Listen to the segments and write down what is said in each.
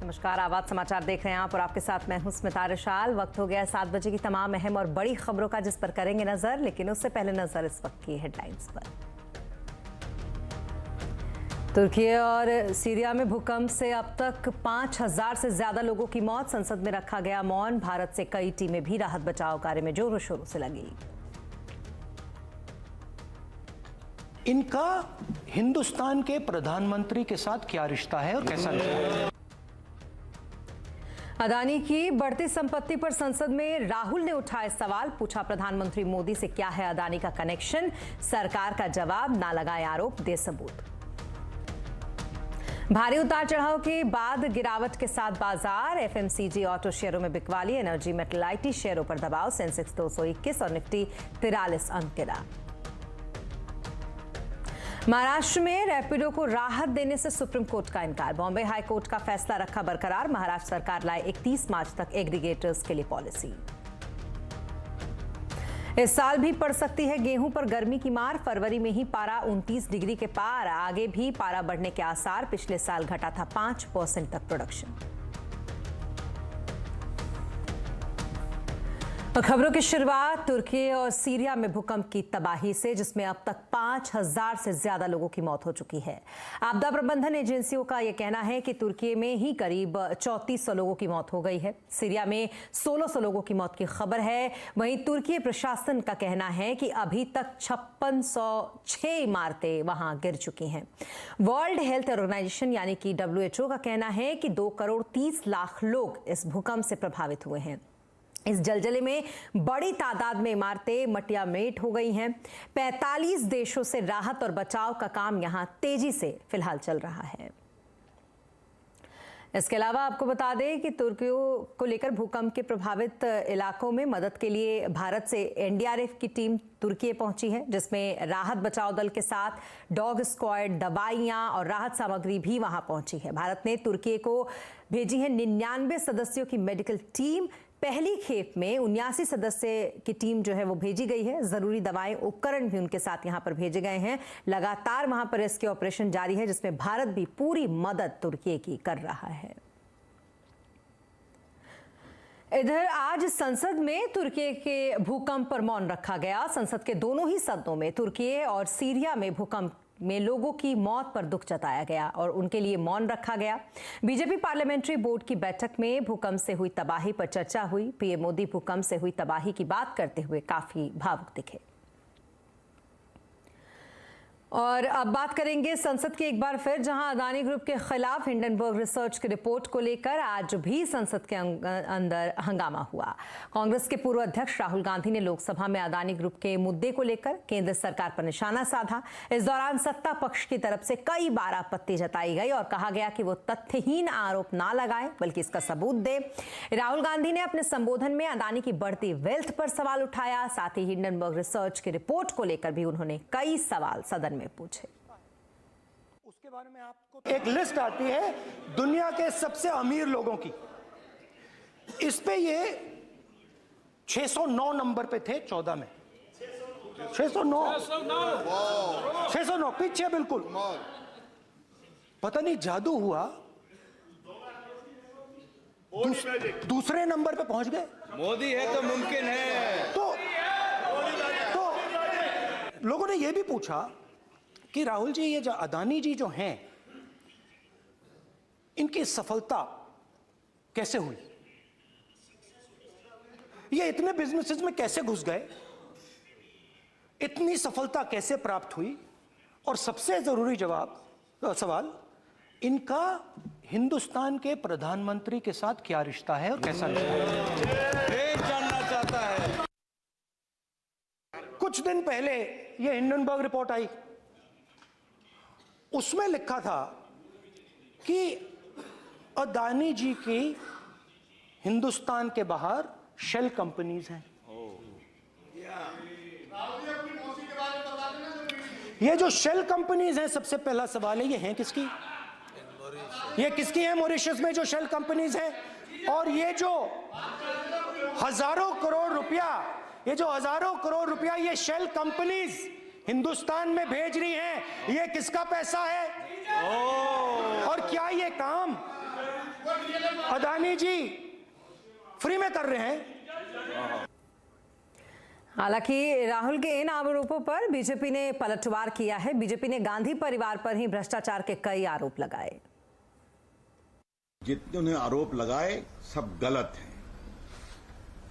नमस्कार, आवाज समाचार देख रहे हैं आप और आपके साथ मैं हूं स्मिता रिशाल। वक्त हो गया 7 बजे की तमाम अहम और बड़ी खबरों का, जिस पर करेंगे नजर। लेकिन उससे पहले नजर इस वक्त की हेडलाइंस पर। तुर्की और सीरिया में भूकंप से अब तक 5000 से ज्यादा लोगों की मौत। संसद में रखा गया मौन। भारत से कई टीमें भी राहत बचाव कार्य में जोरों शोरों से लगी। इनका हिंदुस्तान के प्रधानमंत्री के साथ क्या रिश्ता है और कैसा रिश्ता है? अदानी की बढ़ती संपत्ति पर संसद में राहुल ने उठाए सवाल। पूछा प्रधानमंत्री मोदी से क्या है अदानी का कनेक्शन। सरकार का जवाब, ना लगाए आरोप, दे सबूत। भारी उतार चढ़ाव के बाद गिरावट के साथ बाजार। एफएमसीजी ऑटो शेयरों में बिकवाली। एनर्जी मेटल आईटी शेयरों पर दबाव। सेंसेक्स 221 और निफ्टी 43 अंक गिरा। महाराष्ट्र में रैपिडो को राहत देने से सुप्रीम कोर्ट का इनकार। बॉम्बे हाई कोर्ट का फैसला रखा बरकरार। महाराष्ट्र सरकार लाए 31 मार्च तक एग्रीगेटर्स के लिए पॉलिसी। इस साल भी पड़ सकती है गेहूं पर गर्मी की मार। फरवरी में ही पारा 29 डिग्री के पार। आगे भी पारा बढ़ने के आसार। पिछले साल घटा था 5% तक प्रोडक्शन। खबरों की शुरुआत तुर्की और सीरिया में भूकंप की तबाही से, जिसमें अब तक 5000 से ज्यादा लोगों की मौत हो चुकी है। आपदा प्रबंधन एजेंसियों का यह कहना है कि तुर्की में ही करीब 3400 लोगों की मौत हो गई है। सीरिया में 1600 लोगों की मौत की खबर है। वहीं तुर्की प्रशासन का कहना है कि अभी तक 5606 इमारतें वहां गिर चुकी हैं। वर्ल्ड हेल्थ ऑर्गेनाइजेशन यानी कि WHO का कहना है कि 2 करोड़ 30 लाख लोग इस भूकंप से प्रभावित हुए हैं। इस जलजले में बड़ी तादाद में इमारतें मटियामेट हो गई हैं। 45 देशों से राहत और बचाव का काम यहां तेजी से फिलहाल चल रहा है। इसके अलावा आपको बता दें कि तुर्की को लेकर भूकंप के प्रभावित इलाकों में मदद के लिए भारत से एनडीआरएफ की टीम तुर्की पहुंची है, जिसमें राहत बचाव दल के साथ डॉग स्क्वाड, दवाइयां और राहत सामग्री भी वहां पहुंची है। भारत ने तुर्की को भेजी है 99 सदस्यों की मेडिकल टीम। पहली खेप में 79 सदस्य की टीम जो है वो भेजी गई है। जरूरी दवाएं, उपकरण भी उनके साथ यहां पर भेजे गए हैं। लगातार वहां पर रेस्क्यू ऑपरेशन जारी है, जिसमें भारत भी पूरी मदद तुर्की की कर रहा है। इधर आज संसद में तुर्की के भूकंप पर मौन रखा गया। संसद के दोनों ही सदनों में तुर्की और सीरिया में भूकंप में लोगों की मौत पर दुख जताया गया और उनके लिए मौन रखा गया। बीजेपी पार्लियामेंट्री बोर्ड की बैठक में भूकंप से हुई तबाही पर चर्चा हुई। पीएम मोदी भूकंप से हुई तबाही की बात करते हुए काफी भावुक दिखे। और अब बात करेंगे संसद की एक बार फिर, जहां अदानी ग्रुप के खिलाफ हिंडनबर्ग रिसर्च की रिपोर्ट को लेकर आज भी संसद के अंदर हंगामा हुआ। कांग्रेस के पूर्व अध्यक्ष राहुल गांधी ने लोकसभा में अदानी ग्रुप के मुद्दे को लेकर केंद्र सरकार पर निशाना साधा। इस दौरान सत्ता पक्ष की तरफ से कई बार आपत्ति जताई गई और कहा गया कि वो तथ्यहीन आरोप ना लगाए, बल्कि इसका सबूत दे। राहुल गांधी ने अपने संबोधन में अदानी की बढ़ती वेल्थ पर सवाल उठाया। साथ ही हिंडनबर्ग रिसर्च की रिपोर्ट को लेकर भी उन्होंने कई सवाल सदन में पूछे। उसके बारे में आपको एक लिस्ट आती है दुनिया के सबसे अमीर लोगों की। इस पे ये 609 नंबर पे थे 14 में। 609 पीछे बिल्कुल। पता नहीं जादू हुआ, दूसरे नंबर पे पहुंच गए। मोदी है तो मुमकिन है। तो लोगों ने ये भी पूछा कि राहुल जी, ये जो अदानी जी जो हैं, इनकी सफलता कैसे हुई? ये इतने बिजनेसेस में कैसे घुस गए? इतनी सफलता कैसे प्राप्त हुई? और सबसे जरूरी सवाल, इनका हिंदुस्तान के प्रधानमंत्री के साथ क्या रिश्ता है और कैसा रिश्ता है? जानना चाहता है। कुछ दिन पहले ये हिंडनबर्ग रिपोर्ट आई। उसमें लिखा था कि अदानी जी की हिंदुस्तान के बाहर शेल कंपनीज हैं। ये जो शेल कंपनीज हैं, सबसे पहला सवाल है, ये हैं किसकी? ये किसकी है मॉरिशस में जो शेल कंपनीज हैं? और ये जो हजारों करोड़ रुपया ये शेल कंपनीज हिंदुस्तान में भेज रही हैं, ये किसका पैसा है? और क्या ये काम अदानी जी फ्री में कर रहे हैं। हालांकि राहुल के इन आरोपों पर बीजेपी ने पलटवार किया है। बीजेपी ने गांधी परिवार पर ही भ्रष्टाचार के कई आरोप लगाए। जितने उन्हें आरोप लगाए सब गलत हैं,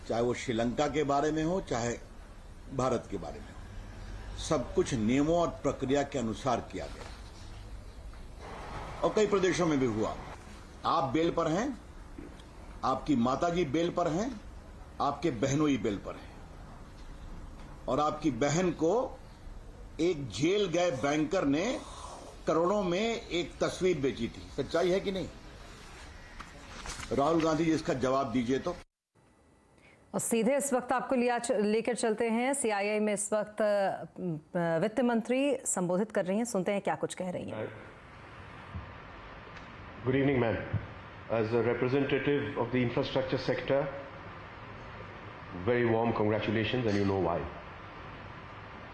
चाहे वो श्रीलंका के बारे में हो चाहे भारत के बारे में हो। सब कुछ नियमों और प्रक्रिया के अनुसार किया गया और कई प्रदेशों में भी हुआ। आप बेल पर हैं, आपकी माताजी बेल पर हैं, आपके बहनोई बेल पर हैं और आपकी बहन को एक जेल गए बैंकर ने करोड़ों में एक तस्वीर बेची थी। सच्चाई है कि नहीं? राहुल गांधी जी इसका जवाब दीजिए। तो और सीधे इस वक्त आपको लेकर चलते हैं। सीआईआई में इस वक्त वित्त मंत्री संबोधित कर रही हैं, सुनते हैं क्या कुछ कह रही हैं। Good evening, ma'am. As a representative of the infrastructure sector, very warm congratulations, and you know why.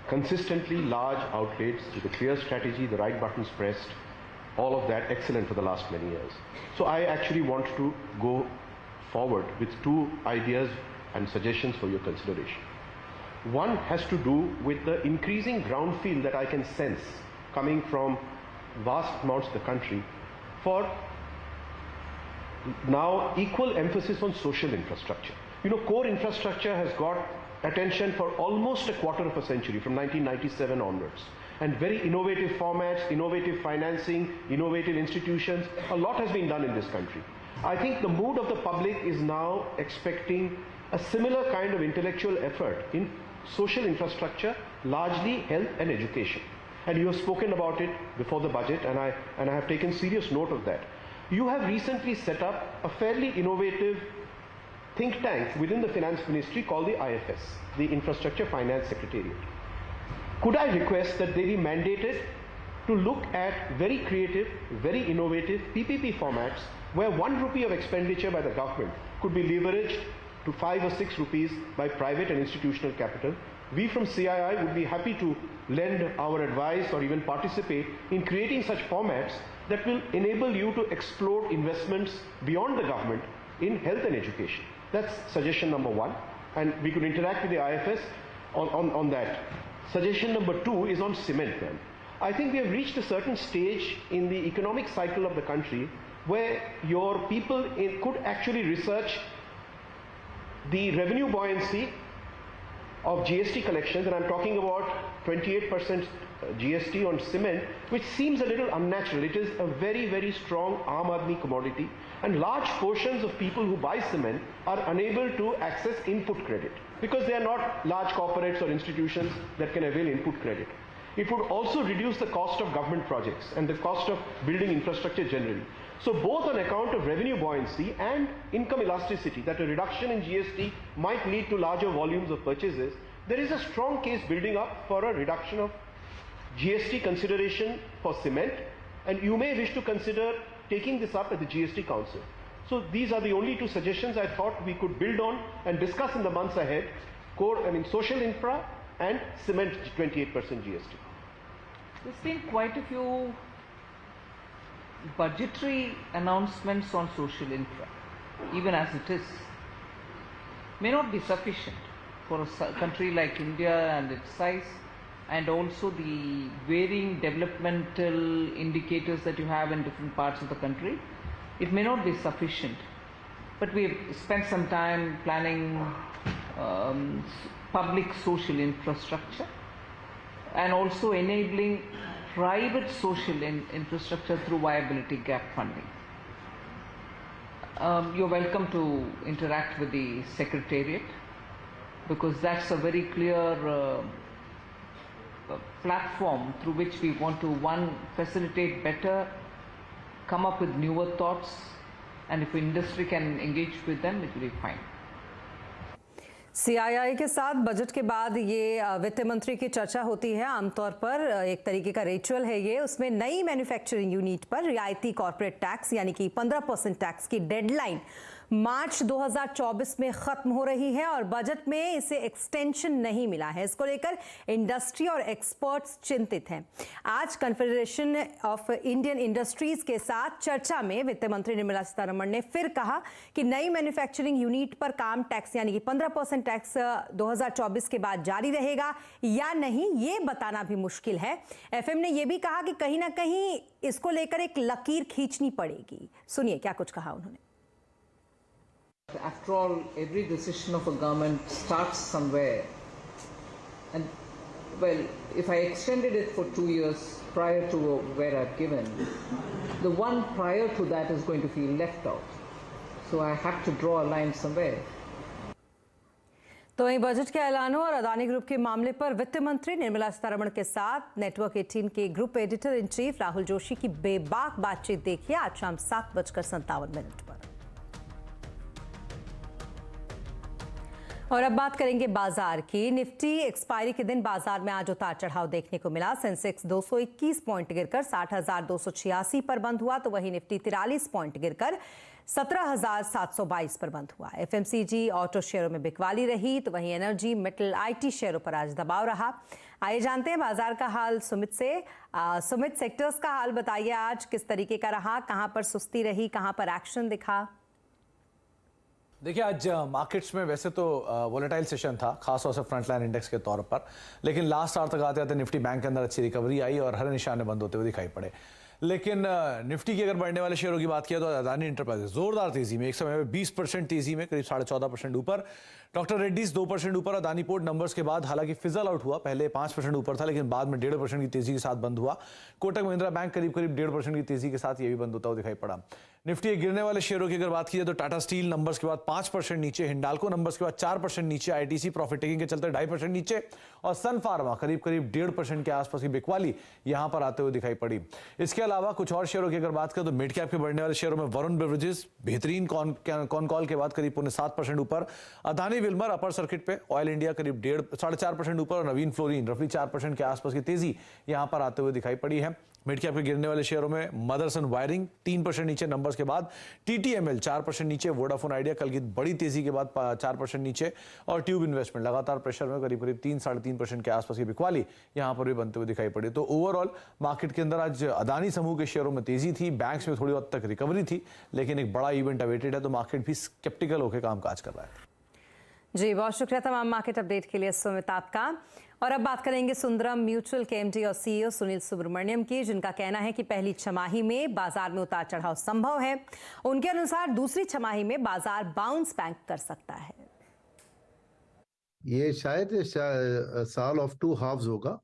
Consistently large outlays with a clear strategy, the right buttons pressed, all of that excellent for the last many years. So I actually want to go forward with two ideas and suggestions for your consideration. One has to do with the increasing ground feel that I can sense coming from vast amounts of the country for now equal emphasis on social infrastructure. You know, core infrastructure has got attention for almost a quarter of a century, from 1997 onwards. And very innovative formats, innovative financing, innovative institutions, a lot has been done in this country. I think the mood of the public is now expecting a similar kind of intellectual effort in social infrastructure, largely health and education. And you have spoken about it before the budget, and I have taken serious note of that. You have recently set up a fairly innovative think tank within the Finance Ministry called the IFS, the Infrastructure Finance Secretariat. Could I request that they be mandated to look at very creative, very innovative PPP formats where 1 rupee of expenditure by the government could be leveraged to 5 or 6 rupees by private and institutional capital. We from CII would be happy to lend our advice or even participate in creating such formats that will enable you to explore investments beyond the government in health and education. That's suggestion number one, and we could interact with the IFS on that. Suggestion number two is on cement, ma'am. I think we have reached a certain stage in the economic cycle of the country where your people could actually research the revenue buoyancy of GST collections, and I'm talking about 28% GST on cement, which seems a little unnatural. It is a very, very strong Aam Aadmi commodity, and large portions of people who buy cement are unable to access input credit because they are not large corporates or institutions that can avail input credit. It would also reduce the cost of government projects and the cost of building infrastructure generally. So both on account of revenue buoyancy and income elasticity, that a reduction in GST might lead to larger volumes of purchases, there is a strong case building up for a reduction of GST consideration for cement, and you may wish to consider taking this up at the GST Council. So these are the only two suggestions I thought we could build on and discuss in the months ahead: social infra and cement 28% GST. There's been quite a few budgetary announcements on social infra, even as it is, may not be sufficient for a country like India and its size, and also the varying developmental indicators that you have in different parts of the country. It may not be sufficient, but we have spent some time planning public social infrastructure and also enabling private social infrastructure through viability gap funding. You're welcome to interact with the Secretariat, because that's a very clear platform through which we want to, one, facilitate better, come up with newer thoughts, and if industry can engage with them, it will be fine. CII के साथ budget के बाद ये वित्त मंत्री की चर्चा होती है। आमतौर पर एक तरीके का रिचुअल है ये। उसमें नई मैन्युफैक्चरिंग यूनिट पर रियायती कॉर्पोरेट टैक्स यानी कि 15% टैक्स की डेडलाइन मार्च 2024 में खत्म हो रही है और बजट में इसे एक्सटेंशन नहीं मिला है। इसको लेकर इंडस्ट्री और एक्सपर्ट्स चिंतित हैं। आज कॉन्फेडरेशन ऑफ इंडियन इंडस्ट्रीज के साथ चर्चा में वित्त मंत्री निर्मला सीतारमण ने फिर कहा कि नई मैन्युफैक्चरिंग यूनिट पर काम टैक्स यानी कि 15% टैक्स 2024 के बाद जारी रहेगा या नहीं, ये बताना भी मुश्किल है। एफएम ने यह भी कहा कि कहीं ना कहीं इसको लेकर एक लकीर खींचनी पड़ेगी। सुनिए क्या कुछ कहा उन्होंने। After all, every decision of a government starts somewhere. And, well, if I extended it for 2 years prior to where I've given, the one prior to that is going to feel left out. So I have to draw a line somewhere. तो वहीं budget के ऐलानों और Adani group के मामले पर वित्त मंत्री निर्मला सीतारमण के साथ नेटवर्क 18 के group editor in chief Rahul Joshi की बेबाक बातचीत देखिए आज शाम 7:57 पर। और अब बात करेंगे बाजार की। निफ्टी एक्सपायरी के दिन बाजार में आज उतार चढ़ाव देखने को मिला। सेंसेक्स 221 पॉइंट गिरकर 60,286 पर बंद हुआ, तो वहीं निफ्टी 43 पॉइंट गिरकर 17,722 पर बंद हुआ। एफएमसीजी ऑटो शेयरों में बिकवाली रही, तो वहीं एनर्जी मेटल आईटी शेयरों पर आज दबाव रहा। आइए जानते हैं बाजार का हाल सुमित से। सुमित, सेक्टर्स का हाल बताइए, आज किस तरीके का रहा, कहां पर सुस्ती रही, कहां पर एक्शन दिखा? देखिए, आज मार्केट्स में वैसे तो वोलेटाइल सेशन था, खासतौर से फ्रंटलाइन इंडेक्स के तौर पर, लेकिन लास्ट आवर तक आते आते निफ्टी बैंक के अंदर अच्छी रिकवरी आई और हर निशाने बंद होते हुए दिखाई पड़े। लेकिन निफ्टी की अगर बढ़ने वाले शेयरों की बात किया तो अदानी एंटरप्राइजेस जोरदार तेजी में, एक समय में 20% तेजी में, करीब 14.5% ऊपर। डॉक्टर रेड्डीज 2% ऊपर। अदानी पोर्ट नंबर्स के बाद हालांकि फिजल आउट हुआ, पहले 5% ऊपर था लेकिन बाद में 1.5% की तेजी के साथ बंद हुआ। कोटक महिंद्रा बैंक करीब 1.5% की तेजी के साथ ये भी बंद होता हुआ दिखाई पड़ा। निफ्टी गिरने वाले शेयरों की अगर बात की जाए तो टाटा स्टील नंबर्स के बाद 5% नीचे, हिंडाल्को नंबर्स के बाद 4% नीचे, आईटीसी प्रॉफिट टेकिंग के चलते 2.5% नीचे और सन फार्मा करीब 1.5% के आसपास की बिकवाली यहां पर आते हुए दिखाई पड़ी। इसके अलावा कुछ और शेयरों की अगर बात करें तो मिड कैप के बढ़ने वाले शेयरों में वरुण बेवरेजेस बेहतरीन कॉन कॉल के बाद करीब 7% ऊपर। अदानी विल्मर अपर सर्किट पे, ऑयल इंडिया करीब 4.5% ऊपर और नवीन फ्लोरीन रफली 4% के आसपास की तेजी यहां पर आते हुए दिखाई पड़ी है। मिड कैप के गिरने वाले शेयरों में मदरसन वायरिंग 3% नीचे नंबर्स के बाद, टीटीएमएल 4% नीचे, वोडाफोन आइडिया कल की बड़ी तेजी के बाद 4% नीचे और ट्यूब इन्वेस्टमेंट लगातार प्रेशर में करीब 3-3.5% के आसपास की बिकवाली यहां पर भी बनते हुए दिखाई पड़ी। तो ओवरऑल मार्केट के अंदर आज अदानी समूह के शेयरों में तेजी थी, बैंक्स में थोड़ी हद तक रिकवरी थी, लेकिन एक बड़ा इवेंट अवेटेड है तो मार्केट भी स्केप्टिकल होकर कामकाज कर रहा है। जी, बहुत शुक्रिया तमाम मार्केट अपडेट के लिए सुमित आपका। और अब बात करेंगे सुंदरम म्यूचुअल के एमडी और सीईओ सुनील सुब्रमण्यम की, जिनका कहना है कि पहली छमाही में बाजार में उतार चढ़ाव संभव है। उनके अनुसार दूसरी छमाही में बाजार बाउंस बैक कर सकता है। ये शायद साल ऑफ 2 हाफ्स होगा।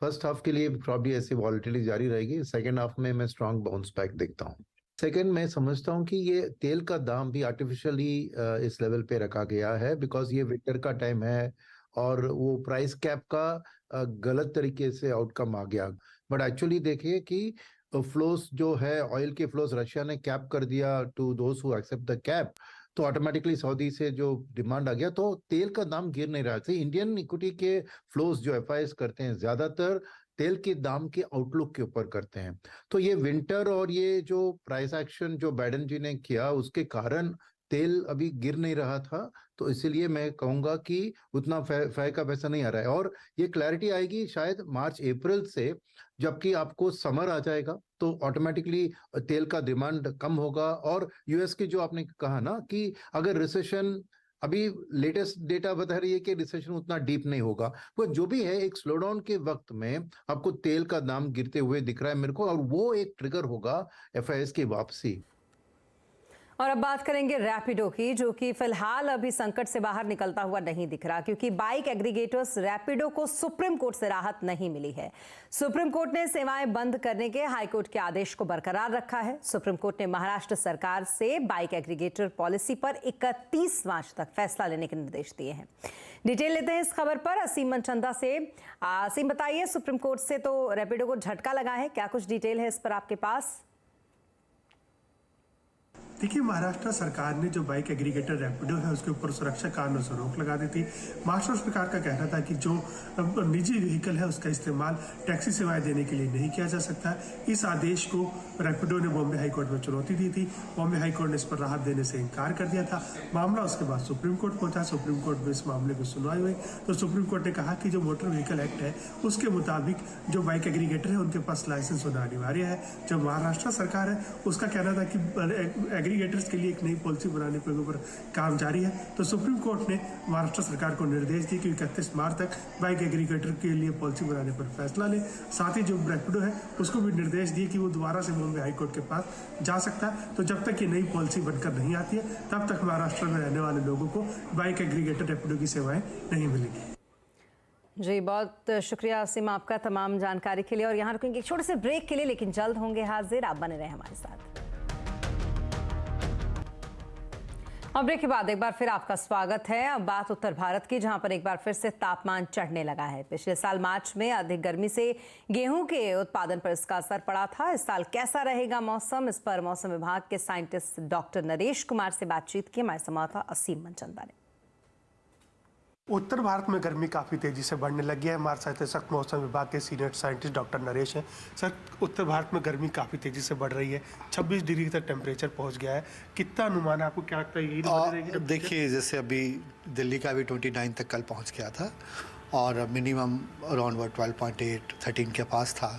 फर्स्ट हाफ के लिए प्रॉब्ली ऐसी वॉलेटिलिटी जारी रहेगी, सेकेंड हाफ में मैं स्ट्रॉन्ग बाउंस बैक देखता हूँ। सेकेंड, मैं समझता हूँ कि ये तेल का दाम भी आर्टिफिशियली इस लेवल पे रखा गया है बिकॉज ये विंटर का टाइम है और वो प्राइस कैप का गलत तरीके से आउटकम आ गया। बट एक्चुअली देखिए कि फ्लोस जो है, ऑयल के फ्लोस रशिया ने कैप कर दिया to those who accept the cap, तो ऑटोमेटिकली सऊदी से जो डिमांड आ गया तो तेल का दाम गिर नहीं रहा है। इंडियन इक्विटी के फ्लोस जो एफआईएस करते हैं ज्यादातर तेल के दाम के आउटलुक के ऊपर करते हैं। तो ये विंटर और ये जो प्राइस एक्शन जो बाइडेन जी ने किया उसके कारण तेल अभी गिर नहीं रहा था, तो इसीलिए मैं कहूंगा कि उतना फै का पैसा नहीं आ रहा है। और ये क्लैरिटी आएगी शायद मार्च अप्रैल से, जबकि आपको समर आ जाएगा तो ऑटोमेटिकली तेल का डिमांड कम होगा। और यूएस की जो आपने कहा ना कि अगर रिसेशन, अभी लेटेस्ट डेटा बता रही है कि रिसेशन उतना डीप नहीं होगा, पर जो भी है एक स्लोडाउन के वक्त में आपको तेल का दाम गिरते हुए दिख रहा है मेरे को, और वो एक ट्रिगर होगा एफआईएस की वापसी। और अब बात करेंगे रैपिडो की, जो कि फिलहाल अभी संकट से बाहर निकलता हुआ नहीं दिख रहा, क्योंकि बाइक एग्रीगेटर्स रैपिडो को सुप्रीम कोर्ट से राहत नहीं मिली है। सुप्रीम कोर्ट ने सेवाएं बंद करने के हाईकोर्ट के आदेश को बरकरार रखा है। सुप्रीम कोर्ट ने महाराष्ट्र सरकार से बाइक एग्रीगेटर पॉलिसी पर 31 मार्च तक फैसला लेने के निर्देश दिए हैं। डिटेल लेते हैं इस खबर पर असीम मनचंदा से। असीम, बताइए, सुप्रीम कोर्ट से तो रैपिडो को झटका लगा है, क्या कुछ डिटेल है इस पर आपके पास? देखिए, महाराष्ट्र सरकार ने जो बाइक एग्रीगेटर रैपिडो है उसके ऊपर सुरक्षा कारणों से रोक लगा दी थी। महाराष्ट्र सरकार का कहना था कि जो निजी व्हीकल है उसका इस्तेमाल टैक्सी सेवाएं देने के लिए नहीं किया जा सकता। इस आदेश को रैपिडो ने बॉम्बे हाईकोर्ट में चुनौती दी थी। बॉम्बे हाईकोर्ट ने इस पर राहत देने से इनकार कर दिया था। मामला उसके बाद सुप्रीम कोर्ट पहुंचा। सुप्रीम कोर्ट में इस मामले की सुनवाई हुई तो सुप्रीम कोर्ट ने कहा कि जो मोटर व्हीकल एक्ट है उसके मुताबिक जो बाइक एग्रीगेटर है उनके पास लाइसेंस होना अनिवार्य है। जो महाराष्ट्र सरकार है उसका कहना था कि एग्रीगेटर्स के लिए एक नई पॉलिसी बनाने के ऊपर काम जारी है। तो सुप्रीम कोर्ट ने महाराष्ट्र सरकार को निर्देश दिए कि 31 मार्च तक बाइक एग्रीगेटर के लिए पॉलिसी बनाने पर फैसला ले। साथ ही जो रैपिडो है उसको भी निर्देश दिए कि वो दोबारा से बॉम्बे हाईकोर्ट के पास जा सकता है। तो जब तक ये नई पॉलिसी बनकर नहीं आती है तब तक महाराष्ट्र में रहने वाले लोगों को बाइक एग्रीगेटर रैपिडो की सेवाएं नहीं मिलेंगी। जी, बहुत शुक्रिया असीम आपका तमाम जानकारी के लिए। और यहाँ रुकेंगे एक छोटे से ब्रेक के लिए, लेकिन जल्द होंगे हाजिर। आप बने रहे हमारे साथ। और ब्रेक के बाद एक बार फिर आपका स्वागत है। अब बात उत्तर भारत की, जहां पर एक बार फिर से तापमान चढ़ने लगा है। पिछले साल मार्च में अधिक गर्मी से गेहूं के उत्पादन पर इसका असर पड़ा था। इस साल कैसा रहेगा मौसम, इस पर मौसम विभाग के साइंटिस्ट डॉक्टर नरेश कुमार से बातचीत की हमारे संवाददाता असीम मनचंदा ने। उत्तर भारत में गर्मी काफ़ी तेज़ी से बढ़ने लगी है। हमारे साथ सख्त मौसम विभाग के सीनियर साइंटिस्ट डॉक्टर नरेश हैं। सर, उत्तर भारत में गर्मी काफ़ी तेज़ी से बढ़ रही है, 26 डिग्री तक टेम्परेचर पहुंच गया है। कितना अनुमान है आपको, क्या लगता है यही रहेगी? देखिए, जैसे अभी दिल्ली का भी 29 तक कल पहुंच गया था और मिनिमम अराउंड 12.8 13 के पास था।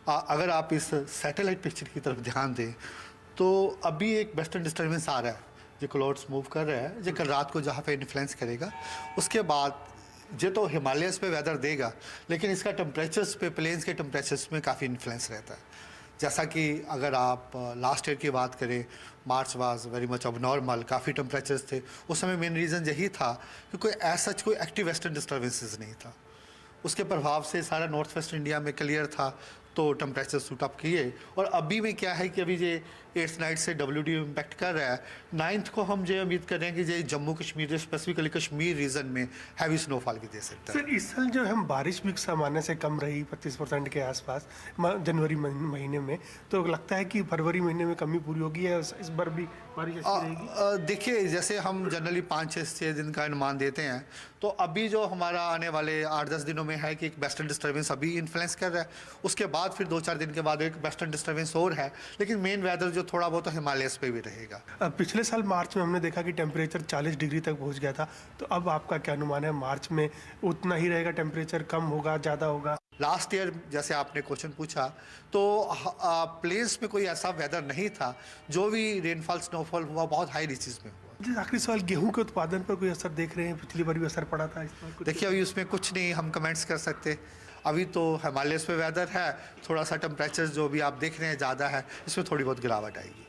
अगर आप इस सैटेलाइट पिक्चर की तरफ ध्यान दें तो अभी एक वेस्टर्न डिस्टर्बेंस आ रहा है जो क्लाउड्स मूव कर रहा है, जो कल रात को जहाँ पे इन्फ्लुएंस करेगा। उसके बाद जो तो हिमालयस पे वेदर देगा, लेकिन इसका टेम्परेचर्स पे प्लेन्स के टेम्परेचर्स में काफ़ी इन्फ्लुएंस रहता है। जैसा कि अगर आप लास्ट ईयर की बात करें, मार्च वाज वेरी मच अब नॉर्मल, काफ़ी टेम्परेचर्स थे उस समय। मेन रीज़न यही था कि कोई ऐसा कोई एक्टिव वेस्टर्न डिस्टर्बेंसेस नहीं था। उसके प्रभाव से सारा नॉर्थ वेस्ट इंडिया में क्लियर था, तो टेम्परेचर सूट अप किए। और अभी में क्या है कि अभी ये 8th नाइट से WD इम्पैक्ट कर रहा है। 9th को हम जो उम्मीद कर रहे हैं कि ये जम्मू कश्मीर, स्पेसिफिकली कश्मीर रीजन में हैवी स्नोफॉल भी दे सकता है। सर, इस साल जो हम बारिश भी सामान्य से कम रही 25% के आसपास जनवरी महीने में, तो लगता है कि फरवरी महीने में कमी पूरी होगी है इस बार भी बारिश अच्छी रहेगी? देखिए, जैसे हम जनरली 5-6 दिन का अनुमान देते हैं, तो अभी जो हमारा आने वाले 8-10 दिनों में है कि एक वेस्टर्न डिस्टर्बेंस अभी इन्फ्लुएंस कर रहा है। उसके बाद फिर 2-4 दिन के बाद एक वेस्टर्न डिस्टर्बेंस और है, लेकिन मेन वेदर जो थोड़ा बहुत तो हिमालयस पे भी रहेगा। पिछले साल मार्च में हमने देखा कि टेम्परेचर 40 डिग्री तक पहुंच गया था, तो अब आपका क्या अनुमान है? मार्च में उतना ही रहेगा टेम्परेचर, कम होगा, ज़्यादा होगा? लास्ट ईयर जैसे आपने क्वेश्चन पूछा तो प्लेन्स में कोई ऐसा वेदर नहीं था। जो भी रेनफॉल स्नोफॉल हुआ बहुत हाई रीचेस में हुआ। आखिरी सवाल, गेहूं के उत्पादन पर कोई असर देख रहे हैं? पिछली बार भी असर पड़ा था इस बार? देखिए, अभी उसमें कुछ नहीं हम कमेंट्स कर सकते। अभी तो हिमालयस पे वेदर है, थोड़ा सा टेम्परेचर जो भी आप देख रहे हैं ज़्यादा है, इसमें थोड़ी बहुत गिरावट आएगी।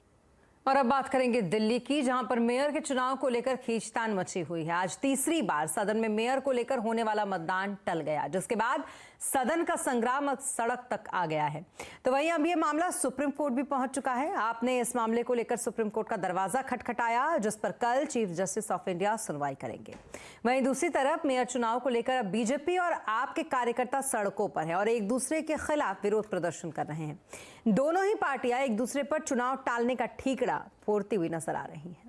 और अब बात करेंगे दिल्ली की, जहां पर मेयर के चुनाव को लेकर खींचतान मची हुई है। आज तीसरी बार सदन में मेयर को लेकर होने वाला मतदान टल गया, जिसके बाद सदन का संग्राम अब सड़क तक आ गया है। तो वहीं अब ये मामला सुप्रीम कोर्ट भी पहुंच चुका है। आपने इस मामले को लेकर सुप्रीम कोर्ट का दरवाजा खटखटाया, जिस पर कल चीफ जस्टिस ऑफ इंडिया सुनवाई करेंगे। वहीं दूसरी तरफ मेयर चुनाव को लेकर अब बीजेपी और आप के कार्यकर्ता सड़कों पर है और एक दूसरे के खिलाफ विरोध प्रदर्शन कर रहे हैं। दोनों ही पार्टियां एक दूसरे पर चुनाव टालने का ठीकरा फोड़ती हुई नजर आ रही हैं।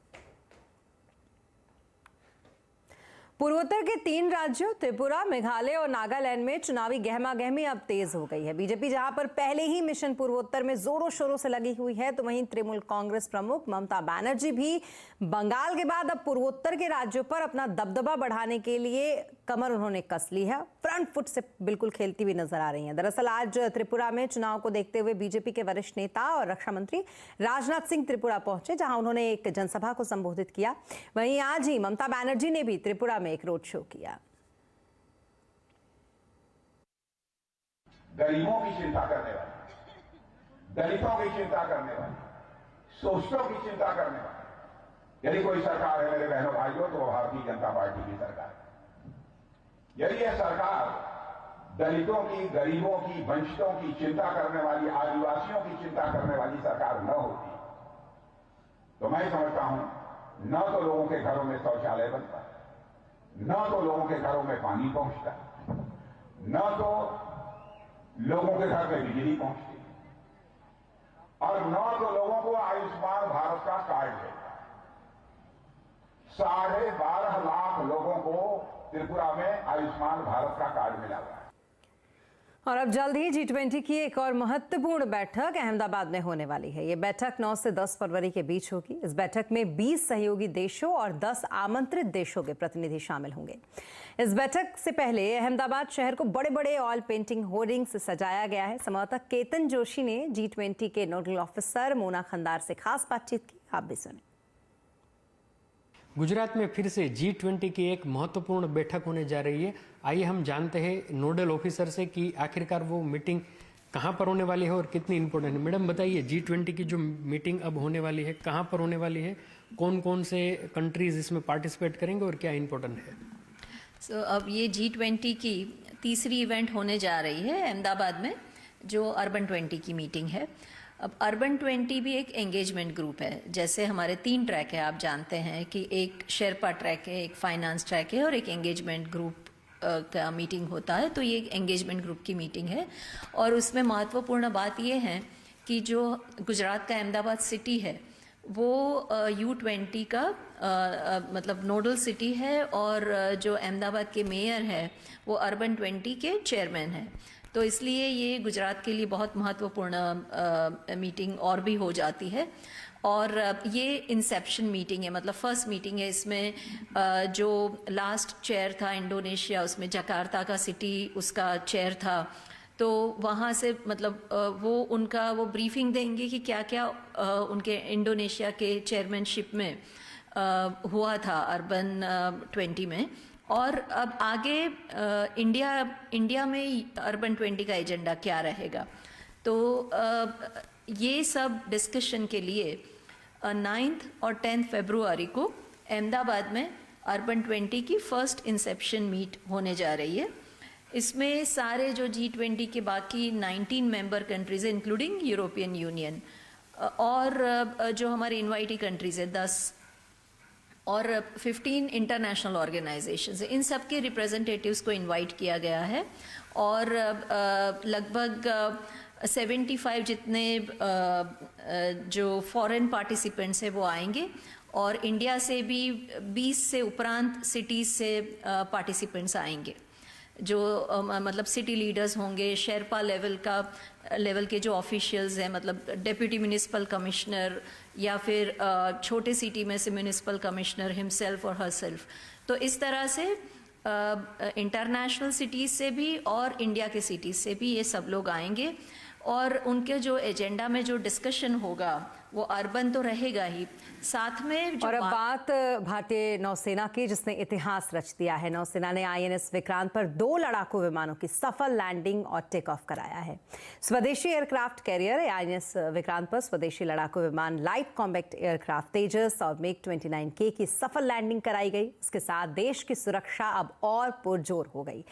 पूर्वोत्तर के 3 राज्यों त्रिपुरा, मेघालय और नागालैंड में चुनावी गहमागहमी अब तेज हो गई है। बीजेपी जहां पर पहले ही मिशन पूर्वोत्तर में जोरों शोरों से लगी हुई है, तो वहीं तृणमूल कांग्रेस प्रमुख ममता बनर्जी भी बंगाल के बाद अब पूर्वोत्तर के राज्यों पर अपना दबदबा बढ़ाने के लिए कमर उन्होंने कस ली है। फ्रंट फुट से बिल्कुल खेलती हुई नजर आ रही हैं। दरअसल आज त्रिपुरा में चुनाव को देखते हुए बीजेपी के वरिष्ठ नेता और रक्षा मंत्री राजनाथ सिंह त्रिपुरा पहुंचे, जहां उन्होंने एक जनसभा को संबोधित किया। वहीं आज ही ममता बनर्जी ने भी त्रिपुरा में एक रोड शो किया। गरीबों की चिंता करने वाली, दलितों की चिंता करने वाली, शोषितों की चिंता करने वाली यदि कोई सरकार है मेरे बहनों भाइयों, तो भारतीय जनता पार्टी की सरकार है। यदि यह सरकार दलितों की, गरीबों की, वंचितों की चिंता करने वाली, आदिवासियों की चिंता करने वाली सरकार न होती, तो मैं समझता हूं न तो लोगों के घरों में शौचालय बनता, न तो लोगों के घरों में पानी पहुंचता, न तो लोगों के घर में बिजली पहुंचती। और 9 लोगों को आयुष्मान भारत का कार्ड देगा। 12.5 लाख लोगों को त्रिपुरा में आयुष्मान भारत का कार्ड मिला हुआ है। और अब जल्द ही G20 की एक और महत्वपूर्ण बैठक अहमदाबाद में होने वाली है। ये बैठक 9 से 10 फरवरी के बीच होगी। इस बैठक में 20 सहयोगी देशों और 10 आमंत्रित देशों के प्रतिनिधि शामिल होंगे। इस बैठक से पहले अहमदाबाद शहर को बड़े बड़े ऑयल पेंटिंग होर्डिंग से सजाया गया है। संवाददाता केतन जोशी ने G20 के नोडल ऑफिसर मोना खंदार से खास बातचीत की। आप भी सुने। गुजरात में फिर से G20 की एक महत्वपूर्ण बैठक होने जा रही है। आइए हम जानते हैं नोडल ऑफिसर से कि आखिरकार वो मीटिंग कहां पर होने वाली है और कितनी इंपॉर्टेंट है। मैडम बताइए, G20 की जो मीटिंग अब होने वाली है कहां पर होने वाली है, कौन कौन से कंट्रीज इसमें पार्टिसिपेट करेंगे और क्या इंपॉर्टेंट है? अब ये G20 की तीसरी इवेंट होने जा रही है अहमदाबाद में, जो अर्बन 20 की मीटिंग है। अब अर्बन 20 भी एक एंगेजमेंट ग्रुप है। जैसे हमारे 3 ट्रैक है, आप जानते हैं कि एक शेरपा ट्रैक है, एक फाइनेंस ट्रैक है और एक एंगेजमेंट ग्रुप का मीटिंग होता है। तो ये एक एंगेजमेंट ग्रुप की मीटिंग है और उसमें महत्वपूर्ण बात ये है कि जो गुजरात का अहमदाबाद सिटी है वो U20 का मतलब नोडल सिटी है और जो अहमदाबाद के मेयर है वो अर्बन 20 के चेयरमैन है। तो इसलिए ये गुजरात के लिए बहुत महत्वपूर्ण मीटिंग और भी हो जाती है। और ये इंसेप्शन मीटिंग है, मतलब फर्स्ट मीटिंग है। इसमें जो लास्ट चेयर था इंडोनेशिया, उसमें जकार्ता का सिटी उसका चेयर था। तो वहाँ से मतलब वो ब्रीफिंग देंगे कि क्या क्या उनके इंडोनेशिया के चेयरमैनशिप में हुआ था अर्बन 20 में। और अब आगे इंडिया में अर्बन 20 का एजेंडा क्या रहेगा। तो ये सब डिस्कशन के लिए 9 और 10 फरवरी को अहमदाबाद में अर्बन 20 की फर्स्ट इंसेप्शन मीट होने जा रही है। इसमें सारे जो G20 के बाकी 19 मेंबर कंट्रीज है, इंक्लूडिंग यूरोपियन यूनियन, और जो हमारे इनवाइटी कंट्रीज है 10 और 15 इंटरनेशनल ऑर्गेनाइजेशंस, इन सब के रिप्रेजेंटेटिव्स को इनवाइट किया गया है। और लगभग 75 जितने जो फॉरेन पार्टिसिपेंट्स हैं वो आएंगे और इंडिया से भी 20 से उपरांत सिटीज़ से पार्टिसिपेंट्स आएंगे। जो मतलब सिटी लीडर्स होंगे, शेरपा लेवल के जो ऑफिशियल्स हैं, मतलब डेप्यूटी म्यूनिसिपल कमिश्नर या फिर छोटे सिटी में से म्यूनिसिपल कमिश्नर हिमसेल्फ और हरसेल्फ। तो इस तरह से इंटरनेशनल सिटीज़ से भी और इंडिया के सिटीज़ से भी ये सब लोग आएंगे। और उनके जो एजेंडा में जो डिस्कशन होगा वो अर्बन तो रहेगा ही, साथ में जो और अब बात भारतीय नौसेना की, जिसने इतिहास रच दिया है। नौसेना ने INS विक्रांत पर 2 लड़ाकू विमानों की सफल लैंडिंग और टेक ऑफ कराया है। स्वदेशी एयरक्राफ्ट कैरियर INS विक्रांत पर स्वदेशी लड़ाकू विमान लाइट कॉम्बैक्ट एयरक्राफ्ट तेजस और MiG-29K की सफल लैंडिंग कराई गई। इसके साथ देश की सुरक्षा अब और पुरजोर हो गई।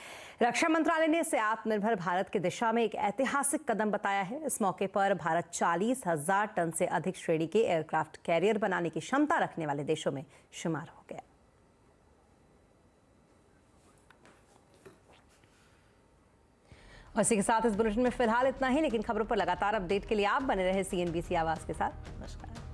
रक्षा मंत्रालय ने इसे आत्मनिर्भर भारत की दिशा में एक ऐतिहासिक कदम बताया है। इस मौके पर भारत 40,000 टन से अधिक श्रेणी के एयरक्राफ्ट कैरियर बनाने की क्षमता रखने वाले देशों में शुमार हो गया। और इसी के साथ इस बुलेटिन में फिलहाल इतना ही, लेकिन खबरों पर लगातार अपडेट के लिए आप बने रहे CNBC आवाज के साथ। नमस्कार।